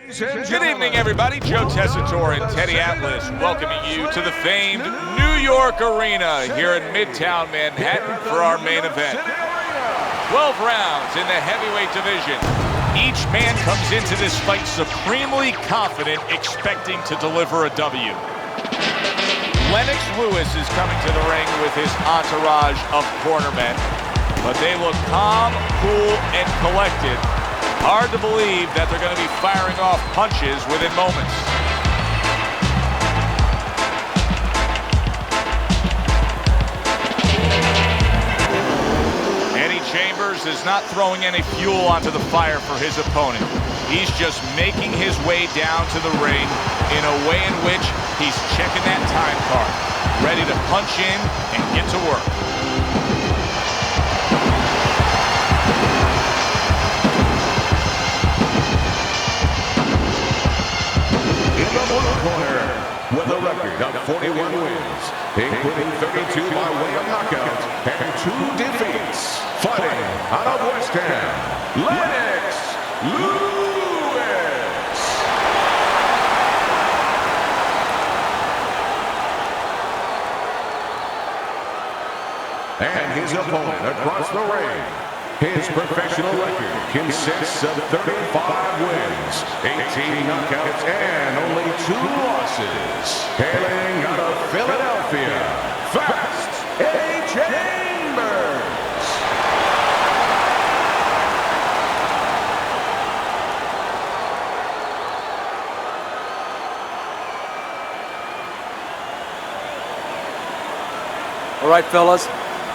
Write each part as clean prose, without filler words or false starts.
Good evening, everybody. Joe Tessitore and Teddy Atlas welcoming you to the famed New York Arena here in Midtown Manhattan for our main event. 12 rounds in the heavyweight division. Each man comes into this fight supremely confident, expecting to deliver a W. Lennox Lewis is coming to the ring with his entourage of cornermen, but they look calm, cool, and collected. Hard to believe that they're going to be firing off punches within moments. Eddie Chambers is not throwing any fuel onto the fire for his opponent. He's just making his way down to the ring in a way in which he's checking that time card, ready to punch in and get to work. Corner with a record of 41 wins, including 32 by way of knockout and 2 defeats. Fighting out of West Ham, Lennox Lewis. And his opponent across the ring. His professional record consists of 35 wins, 18 knockouts, and only 2 losses. Hailing out of Philadelphia, Fast Eddie Chambers. All right, fellas,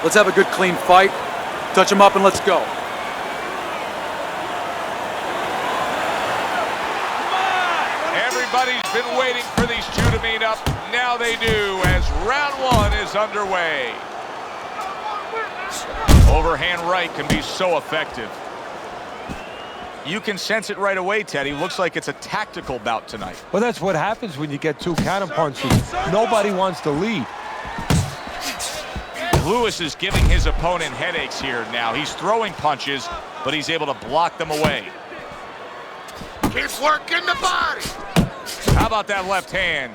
let's have a good, clean fight. Touch him up and let's go. Everybody's been waiting for these two to meet up. Now they do as round 1 is underway. Overhand right can be so effective. You can sense it right away, Teddy. Looks like it's a tactical bout tonight. Well, that's what happens when you get 2 counter punches. Nobody wants to lead. Lewis is giving his opponent headaches here now. He's throwing punches, but he's able to block them away. Keep working the body. How about that left hand?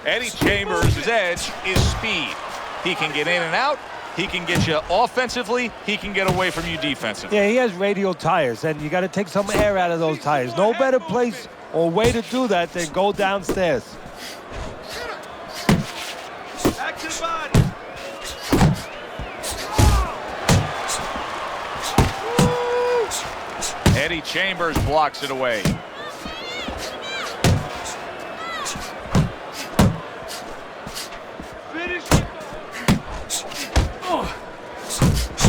Eddie Chambers' edge is speed. He can get in and out. He can get you offensively. He can get away from you defensively. Yeah, he has radial tires, and you got to take some air out of those tires. No better place or way to do that than go downstairs. Eddie Chambers blocks it away.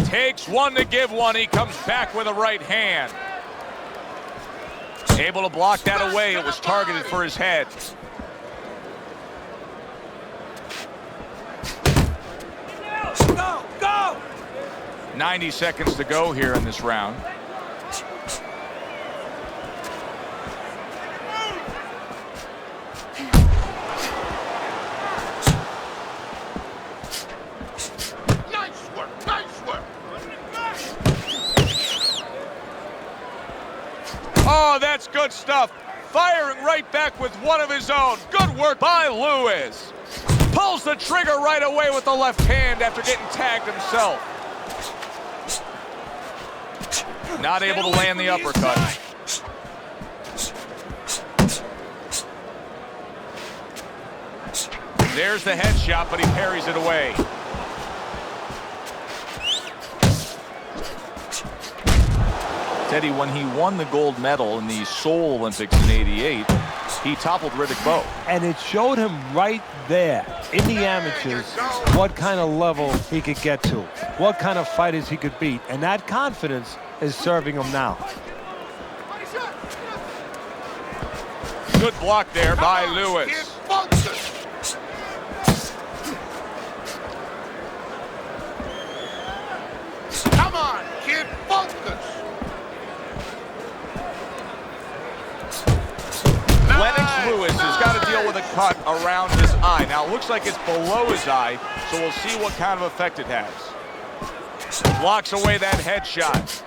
Takes one to give one. He comes back with a right hand. Able to block that away. It was targeted for his head. Go, go! 90 seconds to go here in this round. Oh, that's good stuff. Firing right back with one of his own. Good work by Lewis. Pulls the trigger right away with the left hand after getting tagged himself. Not able to land the uppercut. There's the headshot, but he parries it away. Teddy, when he won the gold medal in the Seoul Olympics in '88, he toppled Riddick Bowe. And it showed him right there in the amateurs what kind of level he could get to, what kind of fighters he could beat. And that confidence is serving him now. Good block there by Lewis. Come on, kid, focus. Lennox Lewis has got to deal with a cut around his eye. Now, it looks like it's below his eye, so we'll see what kind of effect it has. Blocks away that headshot.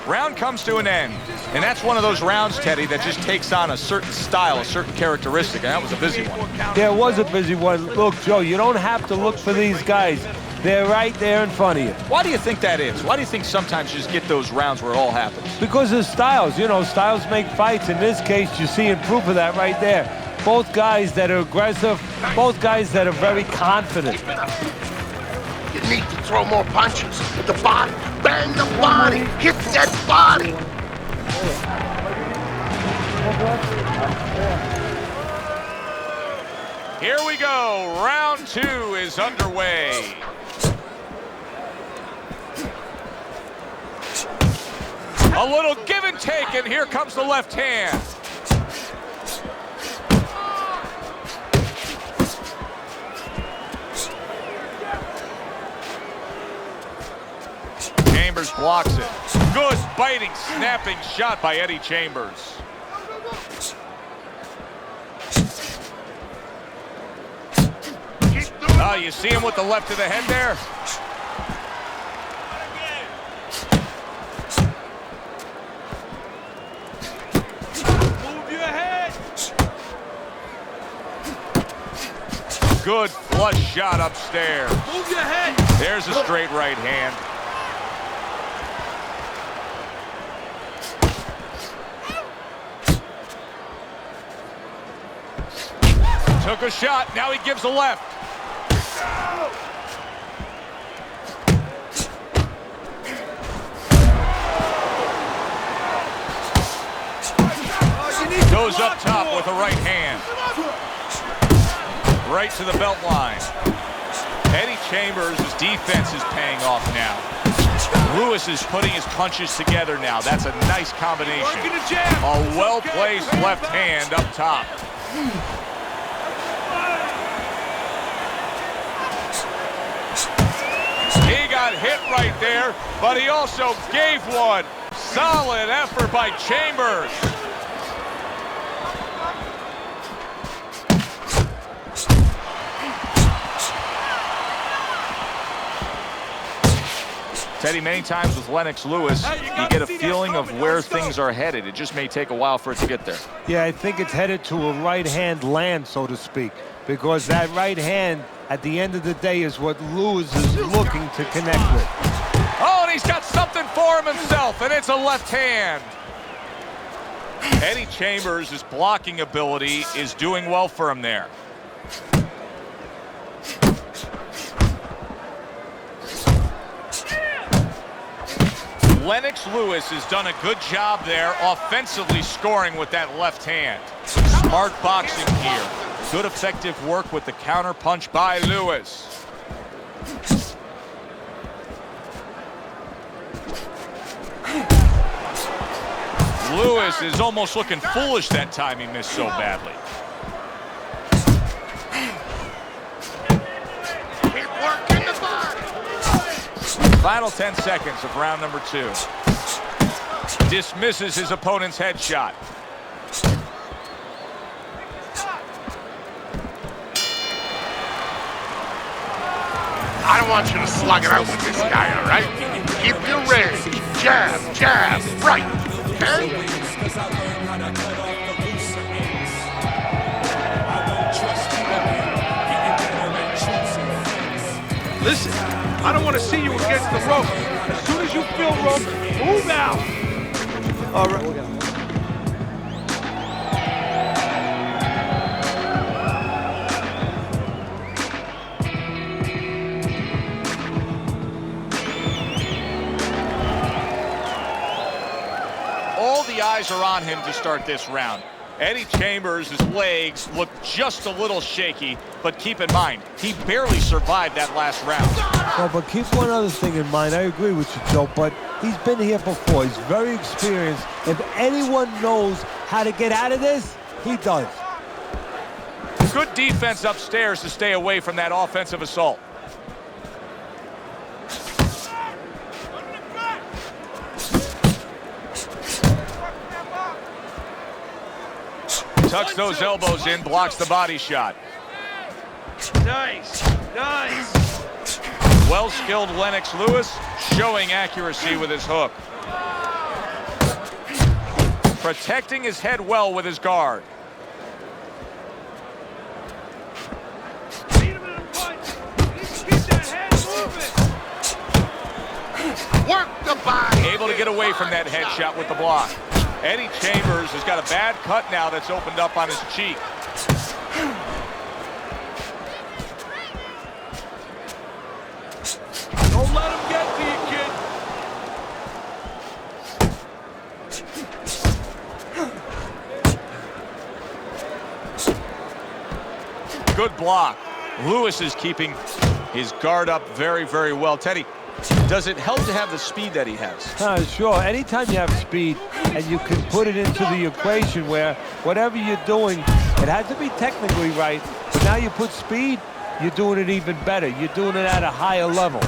Round comes to an end, and that's one of those rounds, Teddy, that just takes on a certain style, a certain characteristic, and that was a busy one. There was a busy one. Look, Joe, you don't have to look for these guys. They're right there in front of you. Why do you think that is? Why do you think sometimes you just get those rounds where it all happens? Because of styles. You know, styles make fights. In this case, you're seeing proof of that right there. Both guys that are aggressive, both guys that are very confident. You need to throw more punches with the body. Bang the body. Hit that body. Here we go. Round 2 is underway. A little give and take, and here comes the left hand. Chambers blocks it. Good biting, snapping shot by Eddie Chambers. Oh, you see him with the left to the head there? Move your head. Good flush shot upstairs. Move your head. There's a straight right hand. Took a shot, now he gives a left. Goes up top with a right hand. Right to the belt line. Eddie Chambers' defense is paying off now. Lewis is putting his punches together now. That's a nice combination. A well-placed left hand up top. He got hit right there, but he also gave one. Solid effort by Chambers. Teddy, many times with Lennox Lewis, you get a feeling of where things are headed. It just may take a while for it to get there. Yeah, I think it's headed to a right-hand land, so to speak, because that right hand, at the end of the day, is what Lewis is looking to connect with. Oh, and he's got something for him himself, and it's a left hand. Eddie Chambers' blocking ability is doing well for him there. Lennox Lewis has done a good job there offensively scoring with that left hand. Smart boxing here. Good effective work with the counter punch by Lewis. Lewis is almost looking foolish that time he missed so badly. Keep working the body. Final 10 seconds of round number 2. Dismisses his opponent's headshot. I don't want you to slug it out with this guy, all right? Keep your range. Jab, jab, right. Okay? Listen, I don't want to see you against the rope. As soon as you feel rope, move out. All right. All the eyes are on him to start this round. Eddie Chambers' legs look just a little shaky, but keep in mind, he barely survived that last round. Well, but keep one other thing in mind. I agree with you, Joe, but he's been here before. He's very experienced. If anyone knows how to get out of this, he does. Good defense upstairs to stay away from that offensive assault. Tucks those elbows in, blocks the body shot. Nice, nice. Well-skilled Lennox Lewis showing accuracy with his hook. protecting his head well with his guard. Beat him in the punch. You need to keep that head moving. Work the body. Able to get away from that headshot with the block. Eddie Chambers has got a bad cut now that's opened up on his cheek. Don't let him get to you, kid. Good block. Lewis is keeping his guard up very, very well. Teddy, does it help to have the speed that he has? Sure. Anytime you have speed and you can put it into the equation where whatever you're doing, it has to be technically right, but now you put speed, you're doing it even better. You're doing it at a higher level.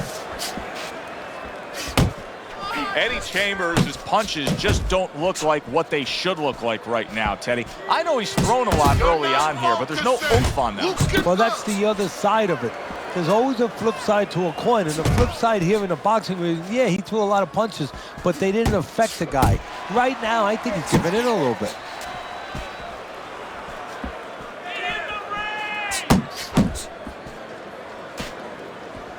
Eddie Chambers' his punches just don't look like what they should look like right now, Teddy. I know he's thrown a lot early on here, but there's no oomph on them. Well, that's the other side of it. There's always a flip side to a coin, and the flip side here in the boxing ring, yeah, he threw a lot of punches, but they didn't affect the guy. Right now, I think he's giving in a little bit.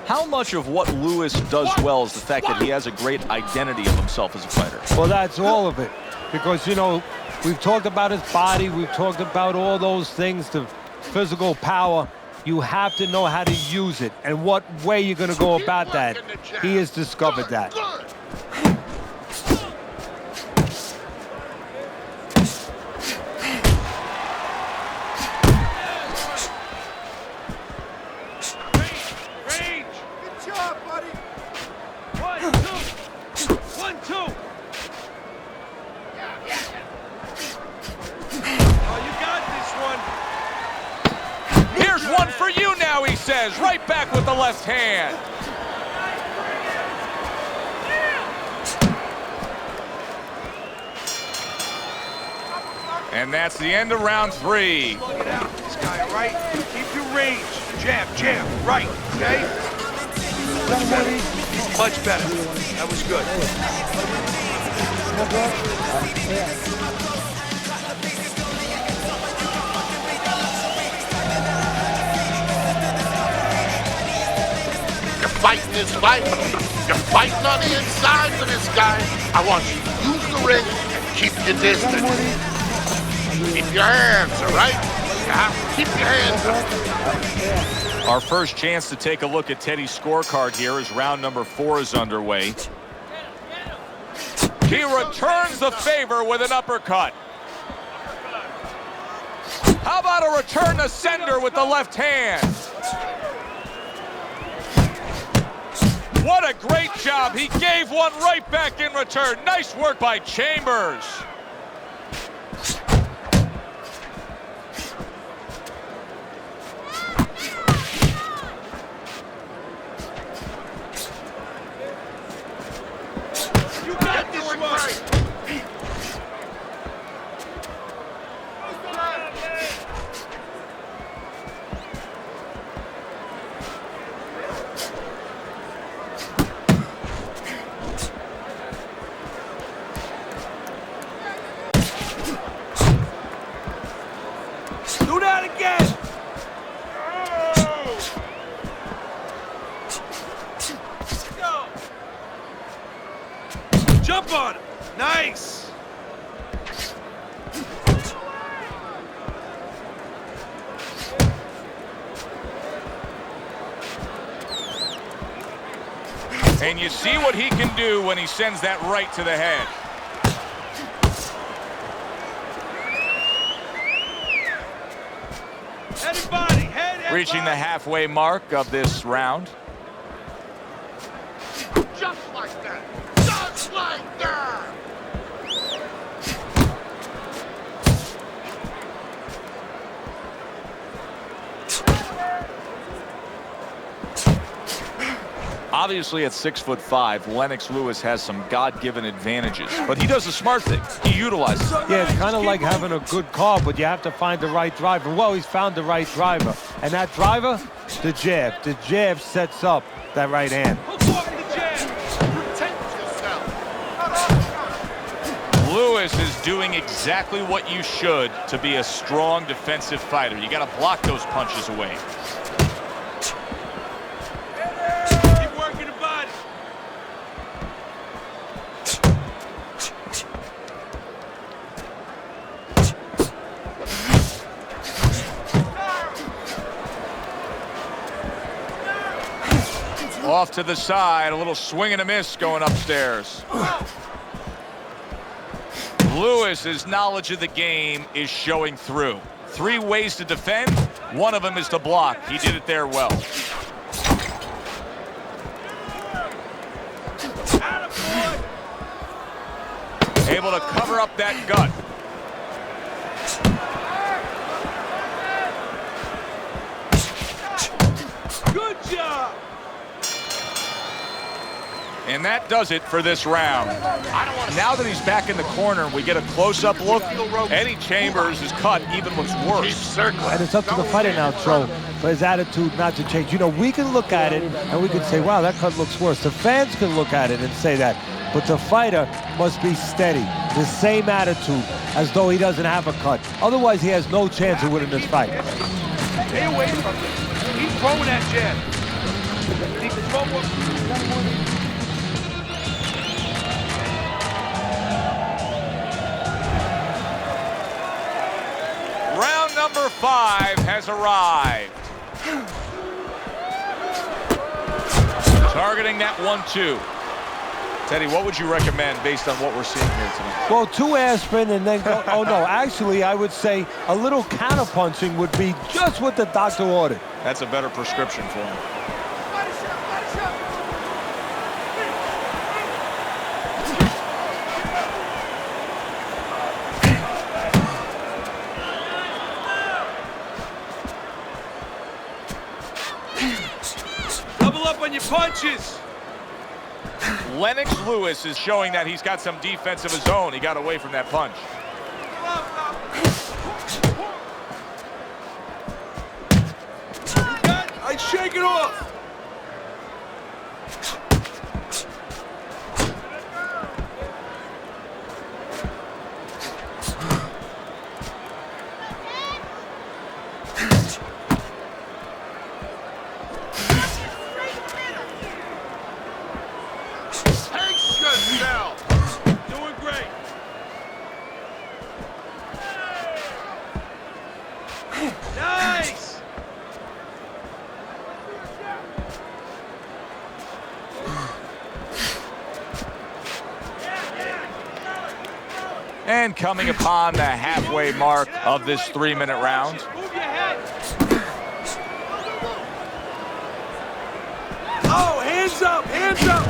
How much of what Lewis does well is the fact that he has a great identity of himself as a fighter? Well, that's all of it. Because, you know, we've talked about his body. We've talked about all those things, the physical power. You have to know how to use it and what way you're going to go about that. He has discovered that. Right back with the left hand. And that's the end of round 3. This guy, all right? Keep your range. Jab, jab, right, okay? Much better. That was good. Fighting this fight. You're fighting on the inside for this guy. I want you to use the ring and keep your distance. Keep your hands, all right? Yeah, keep your hands up. Our first chance to take a look at Teddy's scorecard here as round number 4 is underway. He returns the favor with an uppercut. How about a return to sender with the left hand? What a great job. He gave one right back in return. Nice work by Chambers. You got this one. Do that again! Go! Jump on him! Nice! And you see what he can do when he sends that right to the head. Reaching the halfway mark of this round. Just like that. Just like that. Obviously, at 6'5", Lennox Lewis has some God-given advantages, but he does a smart thing. He utilizes it. Yeah, it's kind of like having a good car, but you have to find the right driver. Well, he's found the right driver. And that driver, the jab. The jab sets up that right hand. Lewis is doing exactly what you should to be a strong defensive fighter. You got to block those punches away. Keep working the body. Off to the side, a little swing and a miss going upstairs. Lewis's knowledge of the game is showing through. 3 ways to defend. One of them is to block. He did it there well. Able to cover up that gut. Good job. And that does it for this round. Now that he's back in the corner, we get a close-up look. Eddie Chambers' cut even looks worse. And it's up to the fighter now, Joe, for his attitude not to change. You know, we can look at it and we can say, wow, that cut looks worse. The fans can look at it and say that. But the fighter must be steady, the same attitude as though he doesn't have a cut. Otherwise, he has no chance of winning this fight. Stay away from him. He's throwing that jab. He can throw one. Round number 5 has arrived. Targeting that 1-2. Teddy, what would you recommend based on what we're seeing here tonight? Well, 2 aspirin and then go, oh no, actually I would say a little counterpunching would be just what the doctor ordered. That's a better prescription for him. Double up on your punches. Lennox Lewis is showing that he's got some defense of his own. He got away from that punch. I shake it off. Doing great. Nice. And coming upon the halfway mark of this 3-minute round. Move your head. Oh, hands up, hands up.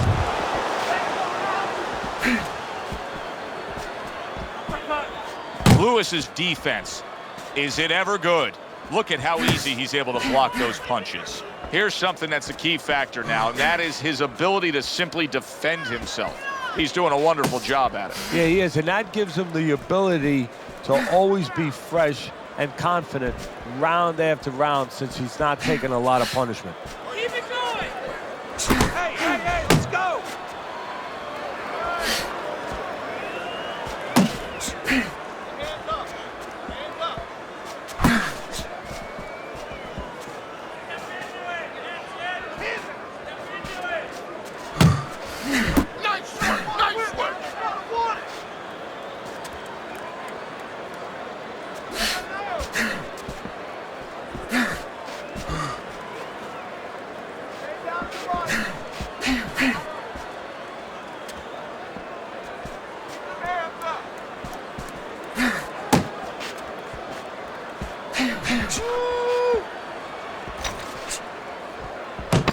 Lewis's defense, is it ever good? Look at how easy he's able to block those punches. Here's something that's a key factor now, and that is his ability to simply defend himself. He's doing a wonderful job at it. Yeah, he is, and that gives him the ability to always be fresh and confident round after round since he's not taking a lot of punishment. Keep it going. Hey, hey, hey, let's go. Hands up. Hands up. Nice work, nice work.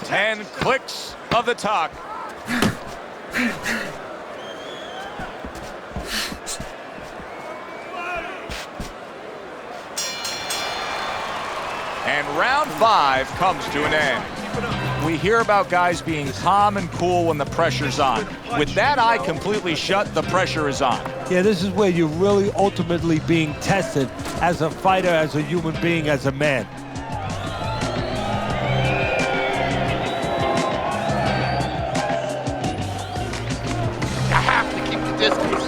Ten clicks of the talk. And round 5 comes to an end. We hear about guys being calm and cool when the pressure's on. With that eye completely shut, the pressure is on. Yeah, this is where you're really ultimately being tested as a fighter, as a human being, as a man. You have to keep the distance.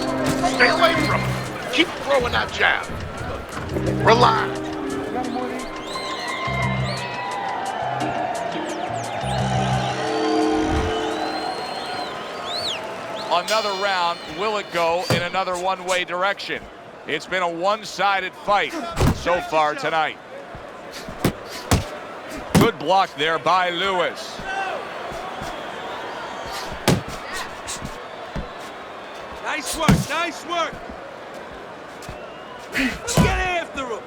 Stay away Keep throwing that jab. Relax. Another round, will it go in another one-way direction? It's been a one-sided fight so far tonight. Good block there by Lewis. Nice work, nice work. Get after him.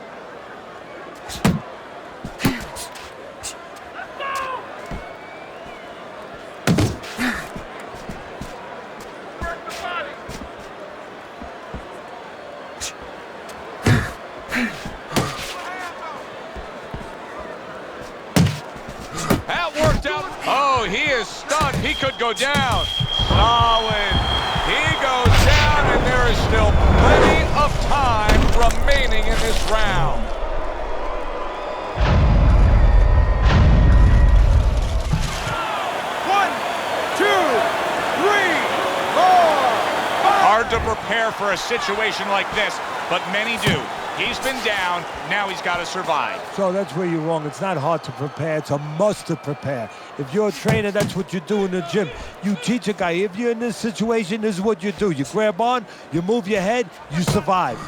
That worked out. Oh, he is stunned. He could go down. Solid. He goes down, and there is still plenty of time remaining in this round. One, two, three, four, five. Hard to prepare for a situation like this, but many do. He's been down, now he's got to survive. So that's where you're wrong. It's not hard to prepare. It's a must to prepare. If you're a trainer, that's what you do in the gym. You teach a guy, if you're in this situation, this is what you do. You grab on, you move your head, you survive.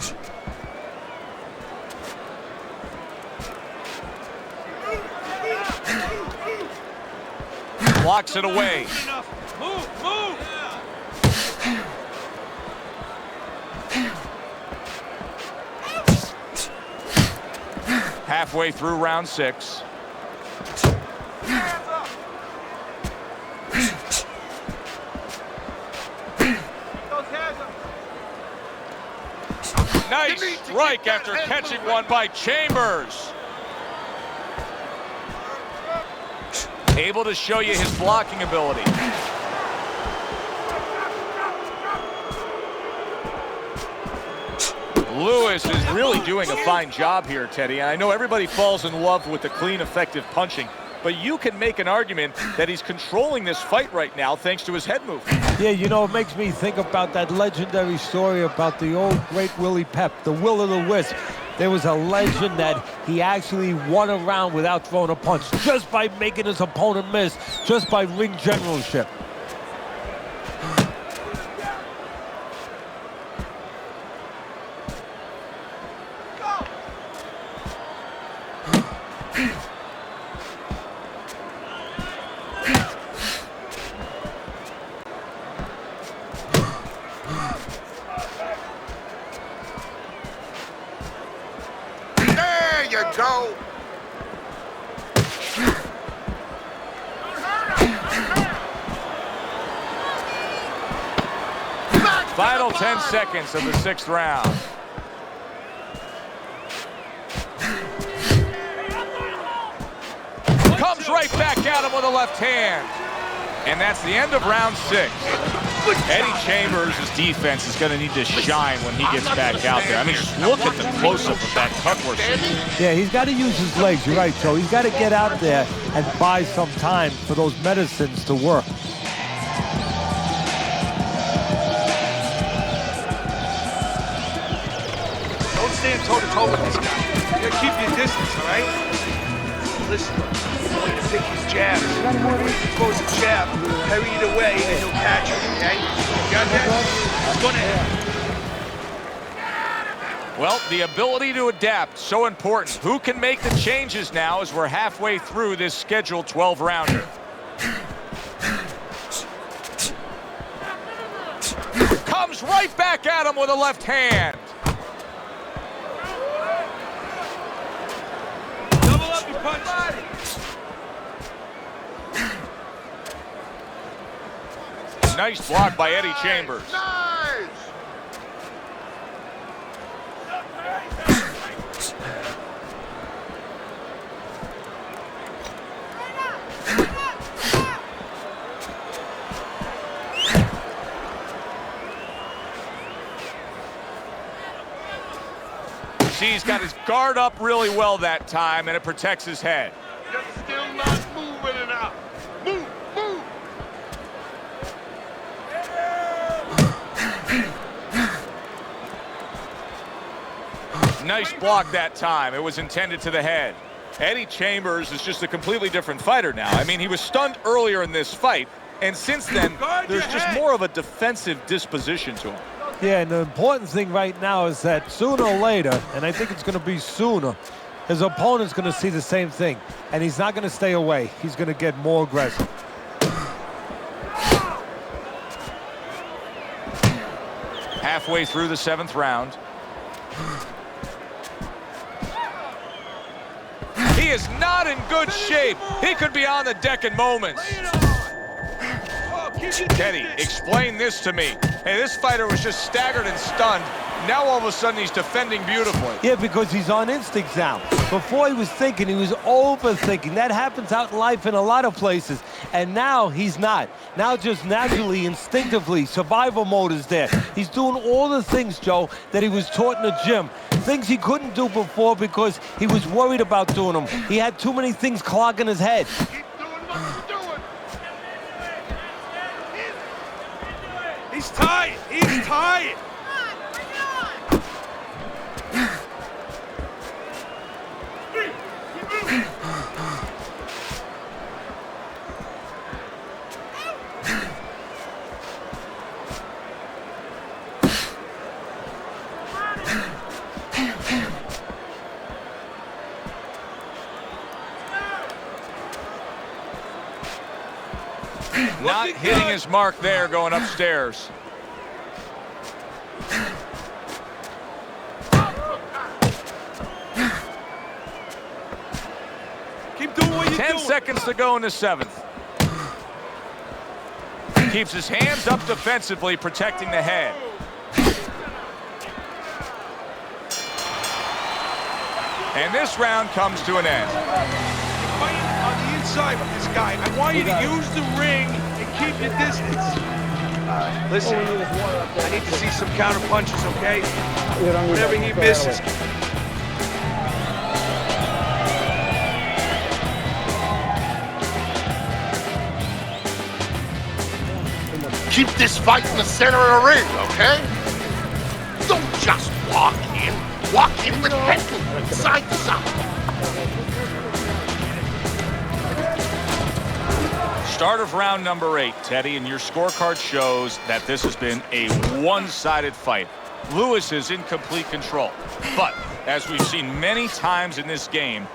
Blocks it away. Move, move. Halfway through round 6. Nice strike after catching one by Chambers. Able to show you his blocking ability. Lewis is really doing a fine job here, Teddy. And I know everybody falls in love with the clean, effective punching, but you can make an argument that he's controlling this fight right now thanks to his head movement. Yeah, you know, it makes me think about that legendary story about the old great Willie Pep, the Will o' the Wisp. There was a legend that he actually won a round without throwing a punch, just by making his opponent miss, just by ring generalship. There you go. Final 10 seconds of the 6th round. Comes right back at him with a left hand. And that's the end of round 6. Eddie Chambers' defense is going to need to shine when he gets back out there. I mean, just look at the close-up of that cut we're seeing. Yeah, he's got to use his legs. You're right, Joe. He's got to get out there and buy some time for those medicines to work. Don't stand toe-to-toe with this guy. You gotta keep your distance, all right? Listen, I want you to pick his jabs. When he throws a jab, parry it away, and he'll catch it, okay? You got that? It's gonna happen. Well, the ability to adapt, so important. Who can make the changes now as we're halfway through this scheduled 12-rounder? Comes right back at him with a left hand. Double up your punch. Nice block by Eddie Chambers. Nice. See, he's got his guard up really well that time, and it protects his head. You're still not moving enough. Move, move. Nice block that time. It was intended to the head. Eddie Chambers is just a completely different fighter now. I mean, he was stunned earlier in this fight, and since then, there's just more of a defensive disposition to him. Yeah, and the important thing right now is that sooner or later, and I think it's going to be sooner, his opponent's going to see the same thing, and he's not going to stay away. He's going to get more aggressive. Halfway through the 7th round. He is not in good shape. He could be on the deck in moments. Teddy, explain this to me. Hey, this fighter was just staggered and stunned. Now all of a sudden he's defending beautifully. Yeah, because he's on instinct now. Before he was thinking, he was overthinking. That happens out in life in a lot of places. And now he's not. Now just naturally, instinctively, survival mode is there. He's doing all the things, Joe, that he was taught in the gym. Things he couldn't do before because he was worried about doing them. He had too many things clogging his head. Keep doing what you're doing. He's tired. He's tired. Not hitting his mark there going upstairs. Keep doing what you're 10 doing. seconds to go in the 7th. Keeps his hands up defensively, protecting the head. And this round comes to an end. Fighting on the inside with this guy. I want you to use the ring and keep your distance. Listen, I need to see some counter punches, okay? Whatever he misses. Keep this fight in the center of the ring, okay? Don't just walk in. Walk in with head movement side to side. Start of round number 8, Teddy, and your scorecard shows that this has been a one-sided fight. Lewis is in complete control. But, as we've seen many times in this game,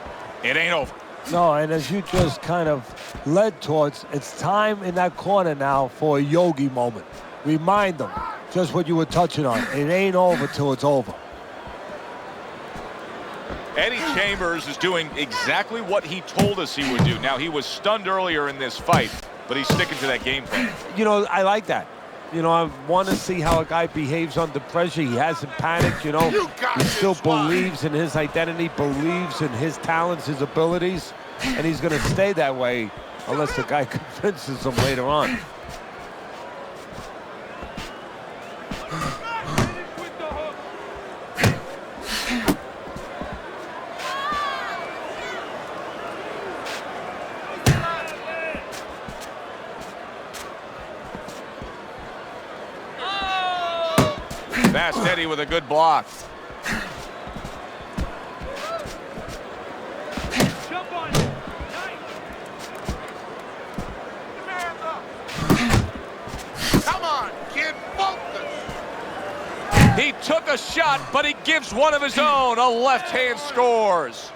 it ain't over. No, and as you just kind of led towards, it's time in that corner now for a yogi moment. Remind them just what you were touching on. It ain't over till it's over. Eddie Chambers is doing exactly what he told us he would do. Now, he was stunned earlier in this fight, but he's sticking to that game plan. You know, I like that. You know, I want to see how a guy behaves under pressure. He hasn't panicked, you know. He still believes in his identity, believes in his talents, his abilities, and he's going to stay that way unless the guy convinces him later on. Fast Eddie with a good block. Jump on it. Come on, kid, focus. He took a shot, but he gives one of his own. A left hand scores.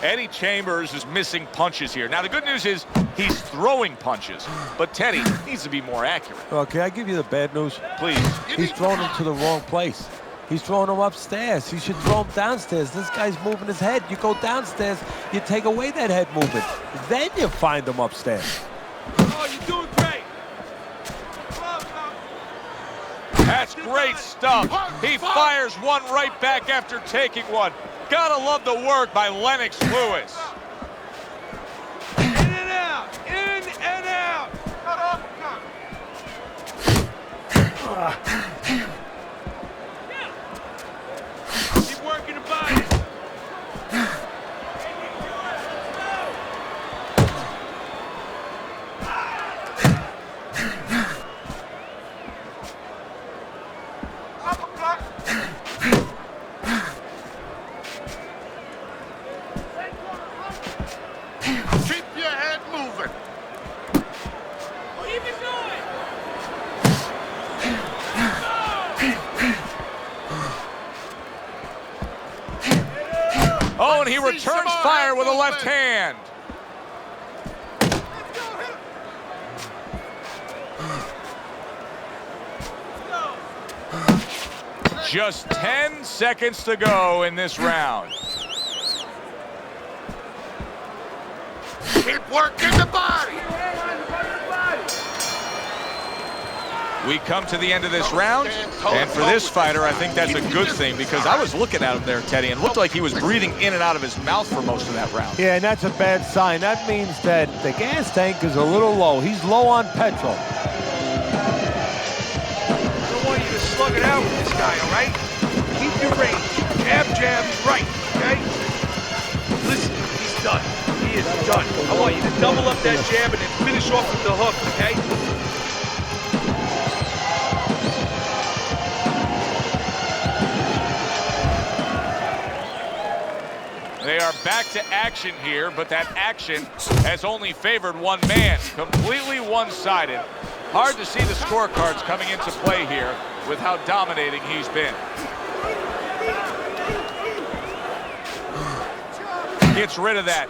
Eddie Chambers is missing punches here. Now, the good news is he's throwing punches, but Teddy needs to be more accurate. Well, can I give you the bad news? Please. He's throwing him to the wrong place. He's throwing him upstairs. He should throw him downstairs. This guy's moving his head. You go downstairs, you take away that head movement. Then you find him upstairs. Oh, you're doing great. That's great stuff. He fires one right back after taking one. Gotta love the work by Lennox Lewis. In and out. In and out. Keep working the body. he returns fire with a left hand. Just 10 seconds to go in this round. Keep working the body. We come to the end of this round, and for this fighter, I think that's a good thing, because I was looking at him there, Teddy, and it looked like he was breathing in and out of his mouth for most of that round. Yeah, and that's a bad sign. That means that the gas tank is a little low. He's low on petrol. I don't want you to slug it out with this guy, all right? Keep your range. Jab, jab, right, okay? Listen, he's done. He is done. I want you to double up that jab and then finish off with the hook, okay? They are back to action here, but that action has only favored one man, completely one-sided. Hard to see the scorecards coming into play here with how dominating he's been. Gets rid of that.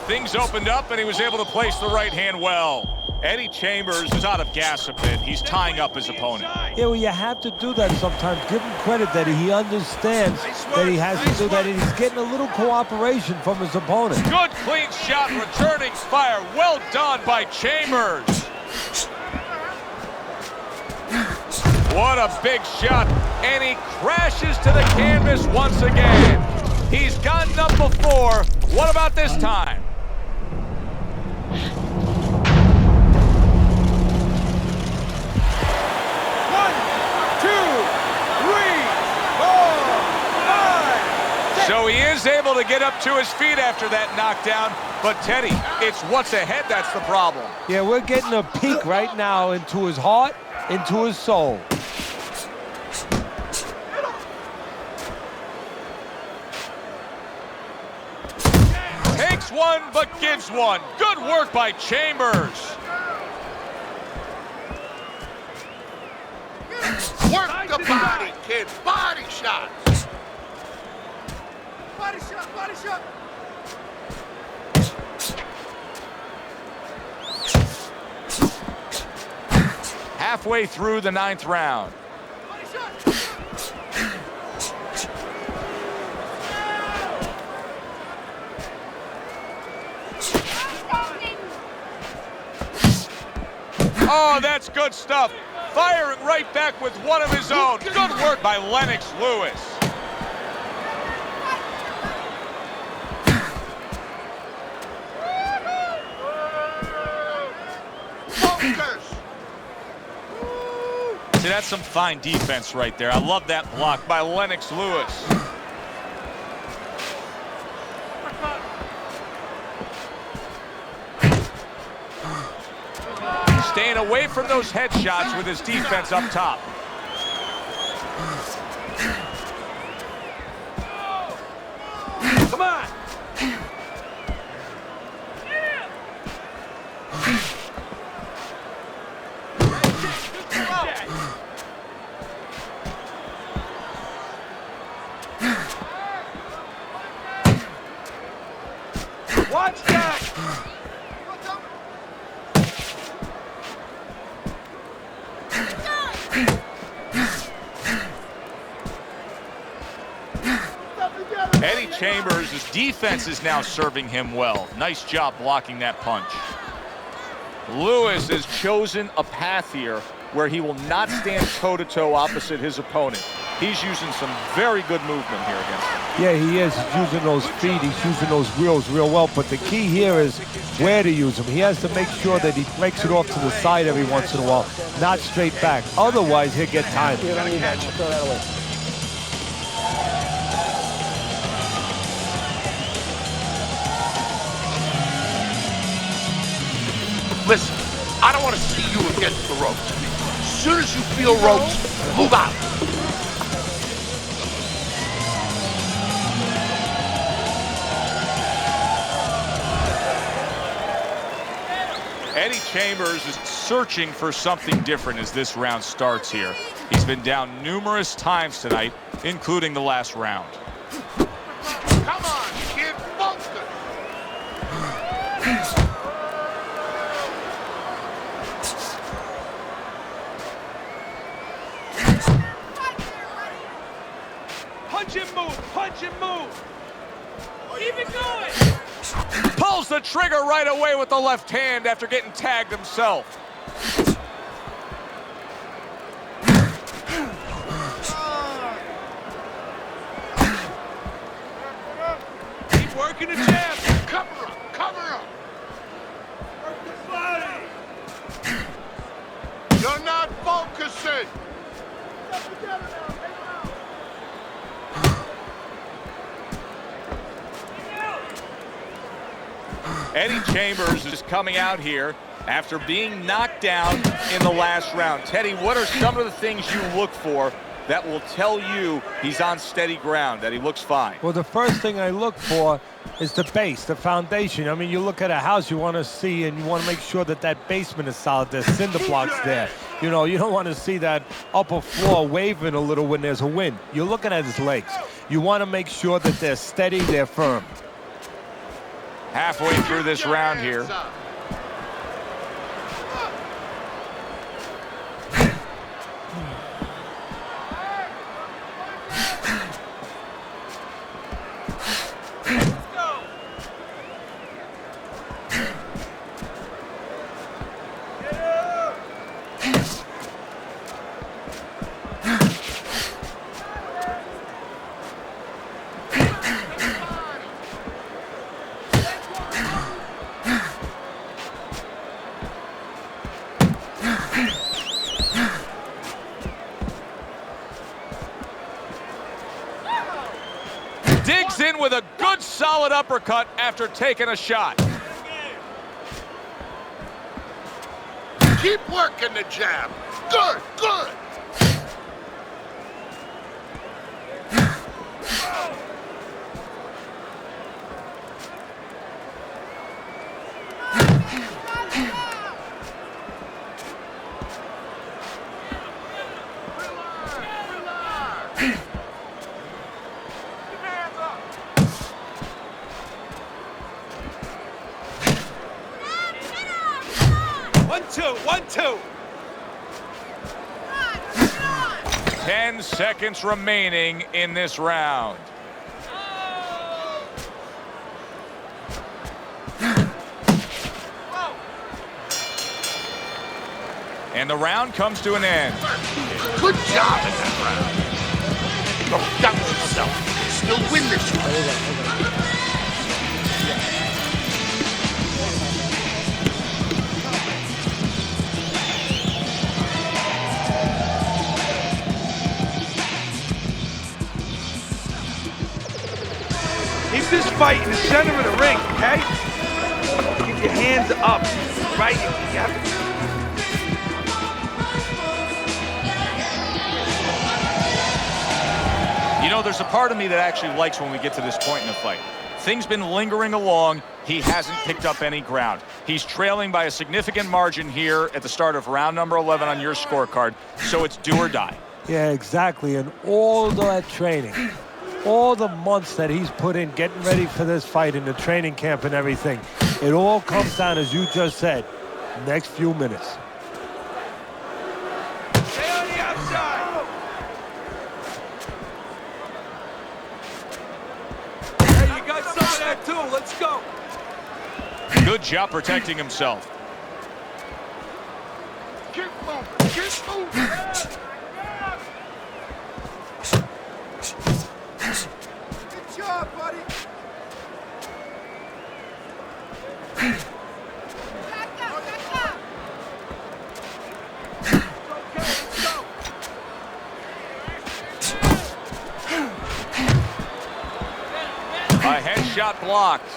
Things opened up, and he was able to place the right hand well. Eddie Chambers is out of gas a bit. He's tying up his opponent. Yeah, well, you have to do that sometimes. Give him credit that he understands that he has to do that, and he's getting a little cooperation from his opponent. Good clean shot, returning fire. Well done by Chambers. What a big shot, and he crashes to the canvas once again. He's gotten up before. What about this time? So he is able to get up to his feet after that knockdown, but Teddy, it's what's ahead that's the problem. Yeah, we're getting a peek right now into his heart, into his soul. Takes one, but gives one. Good work by Chambers. Work the body, kid. Body shots. Body shot, body shot. Halfway through the 9th round. Body shot. Oh, that's good stuff. Firing right back with one of his own. Good work by Lennox Lewis. See, that's some fine defense right there. I love that block by Lennox Lewis. Staying away from those headshots with his defense up top. Come on. Watch that. Eddie Chambers' defense is now serving him well. Nice job blocking that punch. Lewis has chosen a path here where he will not stand toe-to-toe opposite his opponent. He's using some very good movement here against him. Yeah, he is. He's using those feet. He's using those wheels real well. But the key here is where to use them. He has to make sure that he breaks it off to the side every once in a while, not straight back. Otherwise, he'll get tired. Listen, I don't want to see you against the ropes. As soon as you feel ropes, move out. Eddie Chambers is searching for something different as this round starts here. He's been down numerous times tonight, including the last round. Come on, Punch and move, punch and move. Keep it going. Pulls the trigger right away with the left hand after getting tagged himself. Keep working the jab. Cover up, cover up. Work the body. You're not focusing. Eddie Chambers is coming out here after being knocked down in the last round. Teddy, what are some of the things you look for that will tell you he's on steady ground, that he looks fine? Well, the first thing I look for is the base, the foundation. I mean, you look at a house, you want to see and you want to make sure that that basement is solid. There's cinder blocks there. You know, you don't want to see that upper floor waving a little when there's a wind. You're looking at his legs. You want to make sure that they're steady, they're firm. Halfway through this round here. Digs in with a good solid uppercut after taking a shot. Keep working the jab. Good, good. One, two. 10 seconds remaining in this round. And the round comes to an end. Good job in that round. Don't doubt yourself. Still win this one. Keep this fight in the center of the ring, okay? Keep your hands up, right? You have to. You know, there's a part of me that actually likes when we get to this point in the fight. Things been lingering along. He hasn't picked up any ground. He's trailing by a significant margin here at the start of round number 11 on your scorecard, so it's do or die. Yeah, exactly. And all that training, all the months that he's put in getting ready for this fight in the training camp and everything, it all comes down, as you just said, next few minutes. Stay on the outside. Hey, you got some of that too. Let's go. Good job protecting himself. Keep moving. Keep moving. Good job, buddy. A headshot blocked.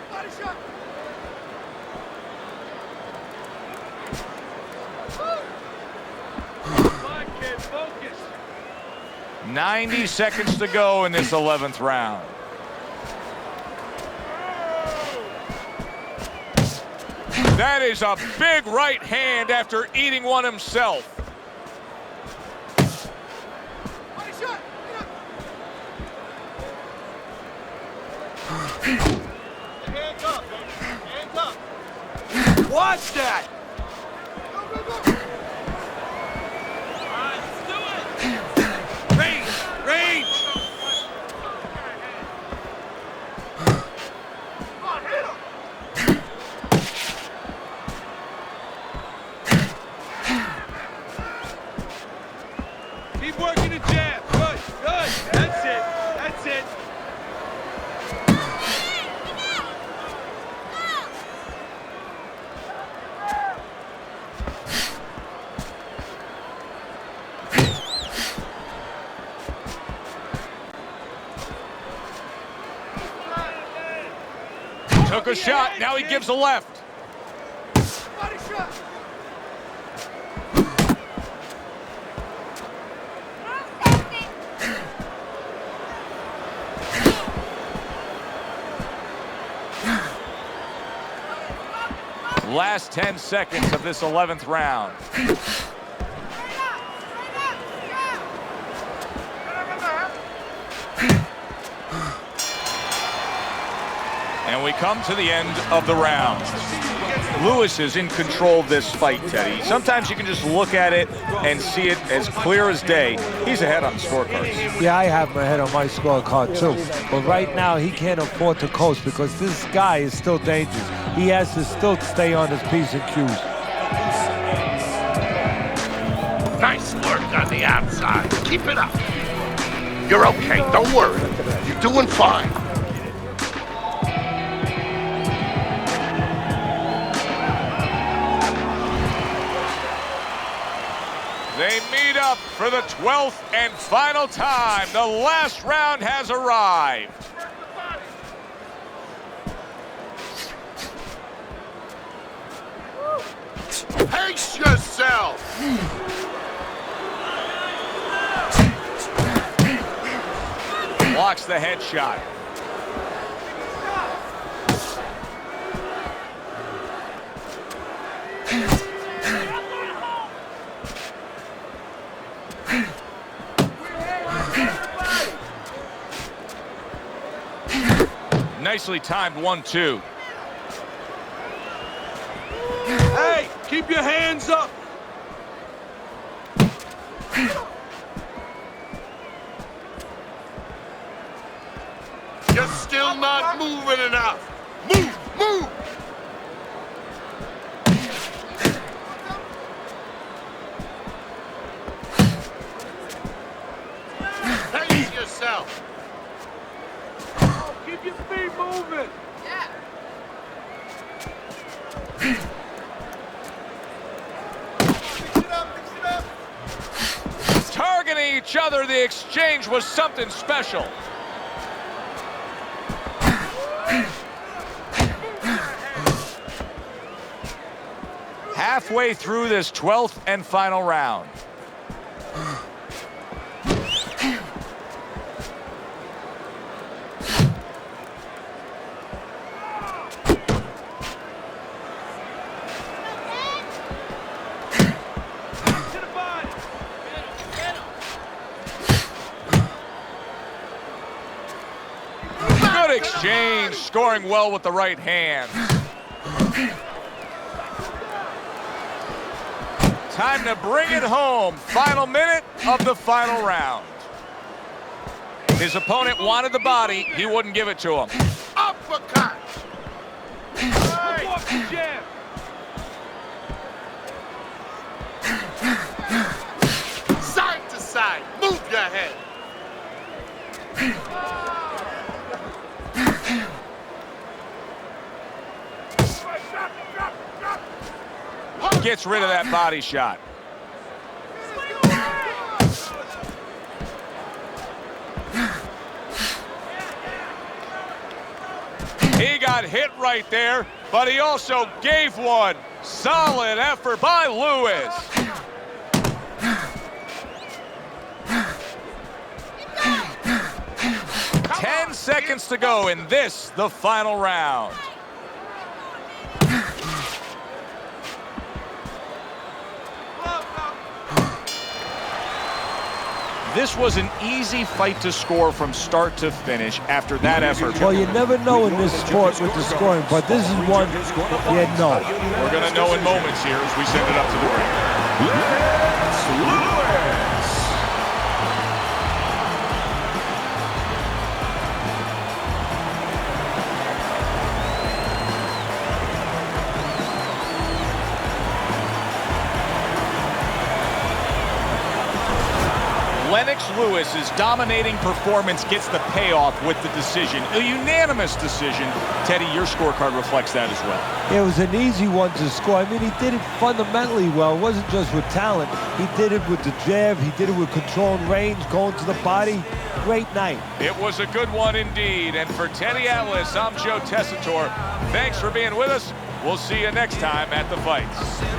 Body shot. 90 seconds to go in this 11th round. That is a big right hand after eating one himself. Body shot. Watch that! Range! Range! Keep working the jab. Good, good. That's it. That's it. Took a shot, now he gives a left. Body shot. Last 10 seconds of this 11th round. And we come to the end of the round. Lewis is in control of this fight, Teddy. Sometimes you can just look at it and see it as clear as day. He's ahead on the scorecards. Yeah, I have him ahead on my scorecard too. But right now, he can't afford to coast because this guy is still dangerous. He has to still stay on his P's and Q's. Nice work on the outside. Keep it up. You're okay. Don't worry. You're doing fine. They meet up for the 12th and final time. The last round has arrived. Pace yourself. Blocks the headshot. Nicely timed 1-2. Hey, keep your hands up. You're still not moving enough. Move, move. Pace yourself. Keep your feet moving. Targeting each other, the exchange was something special. Halfway through this 12th and final round. Good exchange, scoring well with the right hand. Time to bring it home. Final minute of the final round. His opponent wanted the body. He wouldn't give it to him. Uppercut. Hey. Off the jab. Side to side. Move your head. Gets rid of that body shot. He got hit right there, but he also gave one. Solid effort by Lewis. Ten seconds to go in this, the final round. This was an easy fight to score from start to finish after that effort. Well, you never know in this sport with the scoring, but this is one you know. We're going to know in moments here as we send it up to the ring. Lennox Lewis's dominating performance gets the payoff with the decision. A unanimous decision. Teddy, your scorecard reflects that as well. It was an easy one to score. I mean, he did it fundamentally well. It wasn't just with talent. He did it with the jab. He did it with control and range, going to the body. Great night. It was a good one indeed. And for Teddy Atlas, I'm Joe Tessitore. Thanks for being with us. We'll see you next time at the fights.